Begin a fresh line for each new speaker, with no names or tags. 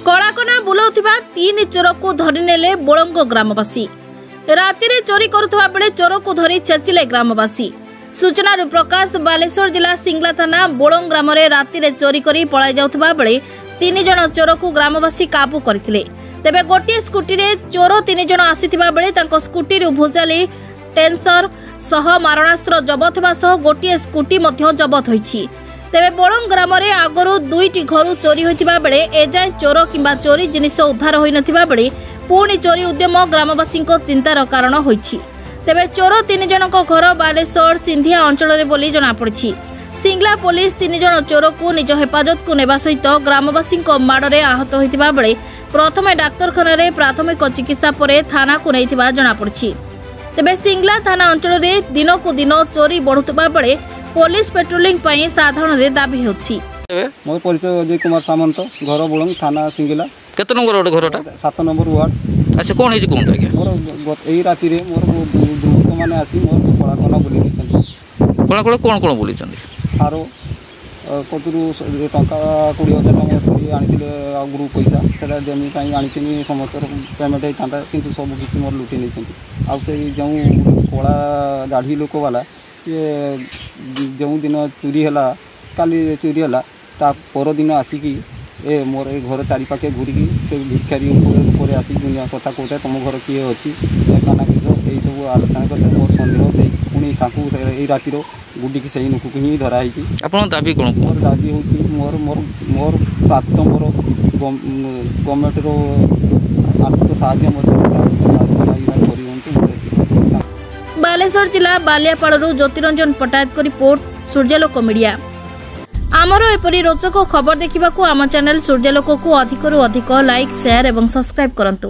कलाकना बुलाउथिबा 3 चोर को धरि नेले बोळंग ग्रामवासी। राति रे चोरी करुथबा बेले चोर को धरि छेचिले ग्रामवासी। सूचना प्रकाश बालेश्वर जिला सिंगला थाना बोळंग ग्राम रे राति रे चोरी करी पळाई जाउथबा बेले 3 जण चोर को ग्रामवासी काबू करथिले। तेबे गोटे स्कूटी रे चोर 3 जण आसीथिबा बेले तांको स्कूटी रे भुजाली टेंसर सह मारणास्त्र जबत होबा सह गोटे स्कूटी मध्य जबत होईछि। तेबे बोळंग ग्राम रे आगरु 2टी घर चोरी होइतिबा बेले एजाय चोर किंबा चोरी जिनिस उद्धार होई नथिबा बेले पुणी चोरी उद्यम ग्रामवासी चिंतार कारण होईछि। तेबे चोर 3 जनक घर बालेश्वर सिंधिया अंचल रे बोली जणा पड़छि। सिंगला पुलिस 3 जण चोर को निज हेफाजत को नेबा सहित ग्रामवासी माड़े आहत होइतिबा बेले प्रथमे डाक्तरखाना रे प्राथमिक चिकित्सा परे थाना को नैथिबा जणा पड़छि। तेबे सिंगला थाना अंचल रे दिन को दिन चोरी बढ़ुतबा बेले पुलिस पेट्रोलिंग पई साधारण रे दाबी होछि।
मोर परिचय अजय कुमार सामंत, घर बोळंग, थाना सिंगला।
केते नंबर घरटा?
7 number ward.
अच्छा, कोन हिज कोन आज्ञा?
मोर एई राति रे मोर दुर्गत माने आसी मोर कलाकना बुली दिसन।
कोन बुली चंदी?
आरो कतुरु टंका 20,000 टंका आनिथिले आगुरु पैसा सेला देमी पई आनिथिनी समस्त पेमेंट हे तांता किंतु सब किछि मोर लुटी नै छथि। आ से जऊ कोला दाढ़ी लोक वाला से जो दिन चोरी है काली चोरी है ता पर दिन आसिकी ए मोर ए घर चारिपाखे घूरिकी भिखारी आसिक दुनिया कथा कहते तुम घर किए अच्छी काना किस यही सब आलोचना करते मोर सन्देह से पुणी रातिर गुडिकी से लोक को ही धराई।
दाबी कौन?
मोर दाबी हूँ मोर मोर मोर प्राप्त मोर गवर्नमेंट आर्थिक साहाय्य
बालेश्वर जिला बालियापाड़ू ज्योतिरंजन पटायत को रिपोर्ट सूर्यलोक मीडिया। आमर एपरी रोचक खबर देखा आम चैनल सूर्यलोक को अधिक लाइक शेयर और सब्सक्राइब करंतु।